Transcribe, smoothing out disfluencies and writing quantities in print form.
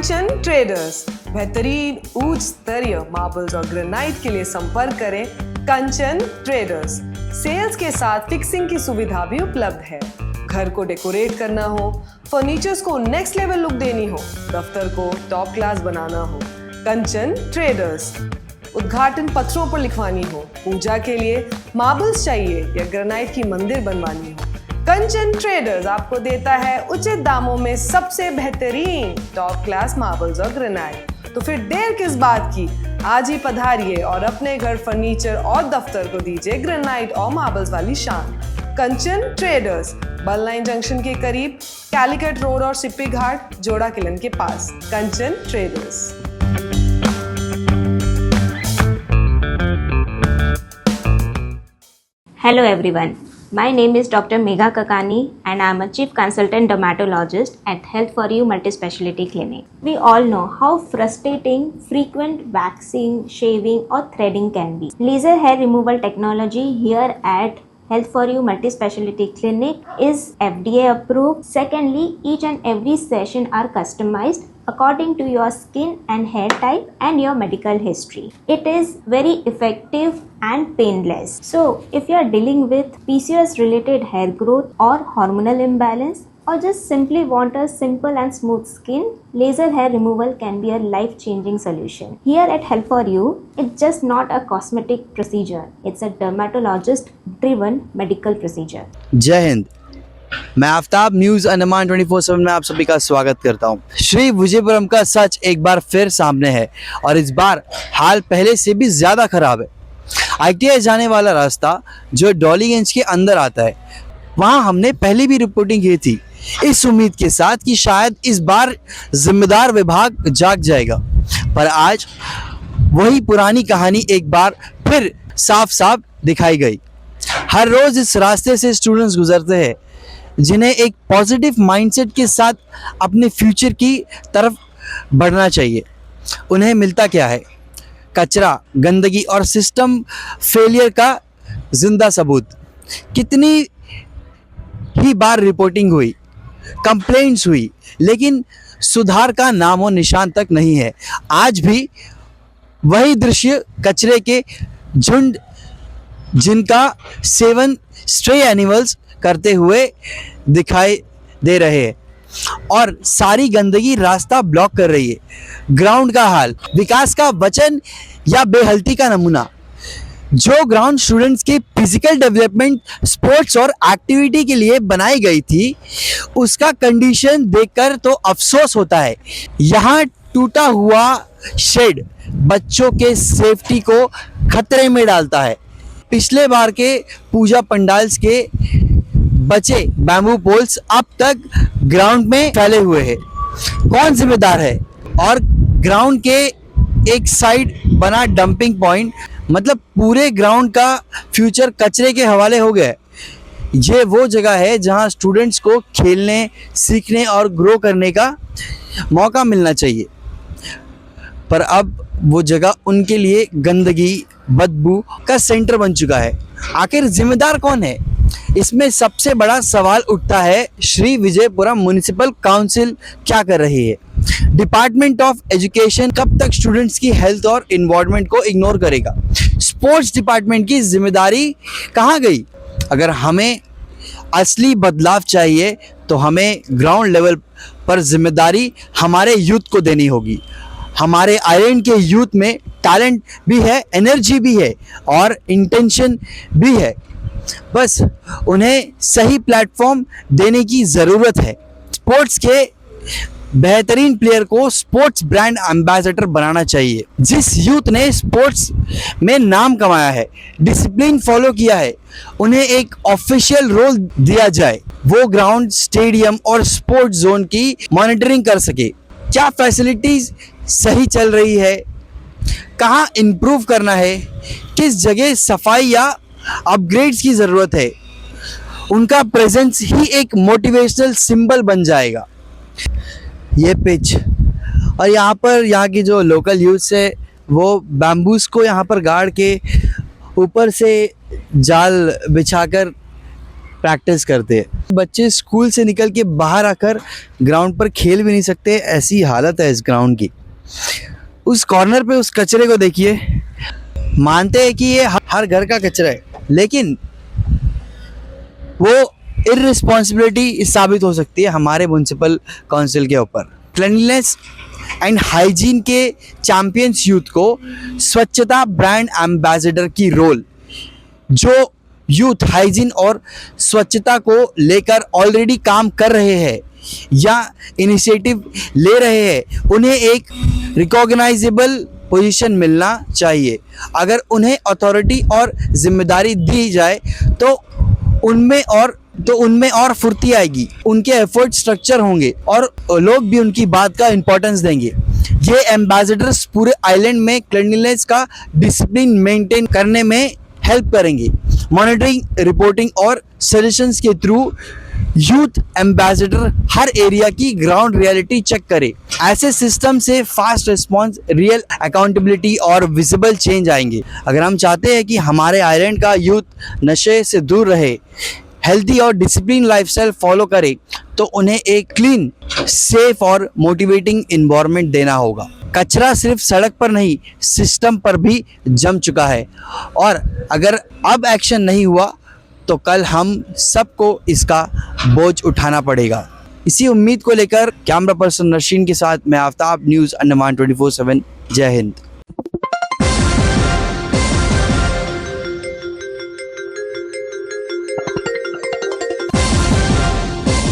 कंचन traders, बेहतरीन उच्च स्तरीय मार्बल्स और ग्रेनाइट के लिए संपर्क करें कंचन ट्रेडर्स। सेल्स के साथ फिक्सिंग की सुविधा भी उपलब्ध है। घर को डेकोरेट करना हो, फर्नीचर्स को नेक्स्ट लेवल लुक देनी हो, दफ्तर को टॉप क्लास बनाना हो, कंचन ट्रेडर्स। उद्घाटन पत्रों पर लिखवानी हो, पूजा के लिए मार्बल्स चाहिए या ग्रेनाइट की मंदिर बनवानी हो, कंचन ट्रेडर्स आपको देता है उचित दामों में सबसे बेहतरीन टॉप क्लास मार्बल्स और ग्रेनाइट। तो फिर देर किस बात की, आज ही पधारिए और अपने घर फर्नीचर और दफ्तर को दीजिए ग्रेनाइट और मार्बल्स वाली शान। कंचन ट्रेडर्स, बल लाइन जंक्शन के करीब, कैलिकट रोड और सिप्पी घाट, जोड़ा किलन के पास। कंचन traders. Hello everyone, my name is Dr. Megha Kakani and I am a Chief Consultant Dermatologist at Health For You Multispeciality Clinic. We all know how frustrating frequent waxing, shaving or threading can be. Laser hair removal technology here at Health For You Multispeciality Clinic is FDA approved. Secondly, each and every session are customized according to your skin and hair type and your medical history. It is very effective and painless. So, if you are dealing with PCOS related hair growth or hormonal imbalance, or just simply want a simple and smooth skin, laser hair removal can be a life-changing solution. Here at Health For You, it's just not a cosmetic procedure. It's a dermatologist-driven medical procedure. जय हिंद। मैं Aftab news Andaman 24/7 में आप सभी का स्वागत करता हूं। श्री विजयपुरम का सच एक बार फिर सामने है और इस बार हाल पहले से भी ज़्यादा खराब है। ITI जाने वाला रास्ता जो डॉलीगंज के अंदर आता है, वहां हमने पहले भी रिपोर्टिंग की थी, इस उम्मीद के साथ कि शायद इस बार जिम्मेदार विभाग जाग जाएगा। पर आज वही पुरानी कहानी एक बार फिर साफ साफ दिखाई गई। हर रोज़ इस रास्ते से स्टूडेंट्स गुजरते हैं जिन्हें एक पॉजिटिव माइंडसेट के साथ अपने फ्यूचर की तरफ बढ़ना चाहिए। उन्हें मिलता क्या है? कचरा, गंदगी और सिस्टम फेलियर का जिंदा सबूत। कितनी ही बार रिपोर्टिंग हुई, कंप्लेंट्स हुई, लेकिन सुधार का नामो निशान तक नहीं है। आज भी वही दृश्य, कचरे के झुंड जिनका सेवन स्ट्रे एनिमल्स करते हुए दिखाई दे रहे हैं और सारी गंदगी रास्ता ब्लॉक कर रही है। ग्राउंड का हाल, विकास का वचन या बेहल्ती का नमूना। जो ग्राउंड स्टूडेंट्स के फिजिकल डेवलपमेंट, स्पोर्ट्स और एक्टिविटी के लिए बनाई गई थी, उसका कंडीशन देखकर तो अफसोस होता है। यहाँ टूटा हुआ शेड बच्चों के सेफ्टी को खतरे में डालता है। पिछले बार के पूजा पंडाल्स के बचे बैम्बू पोल्स अब तक ग्राउंड में फैले हुए हैं। कौन जिम्मेदार है? और ग्राउंड के एक साइड बना डंपिंग पॉइंट, मतलब पूरे ग्राउंड का फ्यूचर कचरे के हवाले हो गया है। ये वो जगह है जहां स्टूडेंट्स को खेलने, सीखने और ग्रो करने का मौका मिलना चाहिए, पर अब वो जगह उनके लिए गंदगी, बदबू का सेंटर बन चुका है। आखिर जिम्मेदार कौन है? इसमें सबसे बड़ा सवाल उठता है, श्री विजयपुरम म्युनिसिपल काउंसिल क्या कर रही है? डिपार्टमेंट ऑफ एजुकेशन कब तक स्टूडेंट्स की हेल्थ और इन्वायरमेंट को इग्नोर करेगा? स्पोर्ट्स डिपार्टमेंट की जिम्मेदारी कहाँ गई? अगर हमें असली बदलाव चाहिए तो हमें ग्राउंड लेवल पर जिम्मेदारी हमारे यूथ को देनी होगी। हमारे आयरन के यूथ में टैलेंट भी है, एनर्जी भी है और इंटेंशन भी है, बस उन्हें सही प्लेटफॉर्म देने की ज़रूरत है। स्पोर्ट्स के बेहतरीन प्लेयर को स्पोर्ट्स ब्रांड एम्बेसडर बनाना चाहिए। जिस यूथ ने स्पोर्ट्स में नाम कमाया है, डिसिप्लिन फॉलो किया है, उन्हें एक ऑफिशियल रोल दिया जाए। वो ग्राउंड, स्टेडियम और स्पोर्ट्स जोन की मॉनिटरिंग कर सके। क्या फैसिलिटीज़ सही चल रही है, कहाँ इम्प्रूव करना है, किस जगह सफाई या अपग्रेड्स की ज़रूरत है, उनका प्रेजेंस ही एक मोटिवेशनल सिंबल बन जाएगा। ये पिच और यहाँ की जो लोकल यूथ है वो बैम्बूस को यहाँ पर गाड़ के ऊपर से जाल बिछाकर प्रैक्टिस करते हैं। बच्चे स्कूल से निकल के बाहर आकर ग्राउंड पर खेल भी नहीं सकते, ऐसी हालत है इस ग्राउंड की। उस कॉर्नर पे उस कचरे को देखिए, मानते हैं कि ये हर घर का कचरा है, लेकिन वो इररिस्पॉन्सिबिलिटी साबित हो सकती है हमारे म्युनिसिपल काउंसिल के ऊपर। क्लीनलीनेस एंड हाइजीन के चैंपियंस यूथ को स्वच्छता ब्रांड एम्बेसडर की रोल, जो यूथ हाइजीन और स्वच्छता को लेकर ऑलरेडी काम कर रहे हैं या इनिशिएटिव ले रहे हैं, उन्हें एक रिकॉग्नाइजेबल पोजीशन मिलना चाहिए। अगर उन्हें अथॉरिटी और जिम्मेदारी दी जाए तो उनमें और फुर्ती आएगी, उनके एफर्ट स्ट्रक्चर होंगे और लोग भी उनकी बात का इम्पोर्टेंस देंगे। ये एम्बेसडर्स पूरे आइलैंड में क्लीनलीनेस का डिसिप्लिन मेंटेन करने में हेल्प करेंगे। मॉनिटरिंग, रिपोर्टिंग और सजेशंस के थ्रू यूथ एम्बेसडर हर एरिया की ग्राउंड रियलिटी चेक करे। ऐसे सिस्टम से फास्ट रिस्पांस, रियल अकाउंटेबिलिटी और विजिबल चेंज आएंगे। अगर हम चाहते हैं कि हमारे आइलैंड का यूथ नशे से दूर रहे, हेल्दी और डिसिप्लिन लाइफस्टाइल फॉलो करे, तो उन्हें एक क्लीन, सेफ और मोटिवेटिंग इन्वायरमेंट देना होगा। कचरा सिर्फ सड़क पर नहीं, सिस्टम पर भी जम चुका है और अगर अब एक्शन नहीं हुआ तो कल हम सबको इसका बोझ उठाना पड़ेगा। इसी उम्मीद को लेकर कैमरा पर्सन नशीन के साथ मैं आफ्ताब, न्यूज़ अंडमान 24/7। जय हिंद।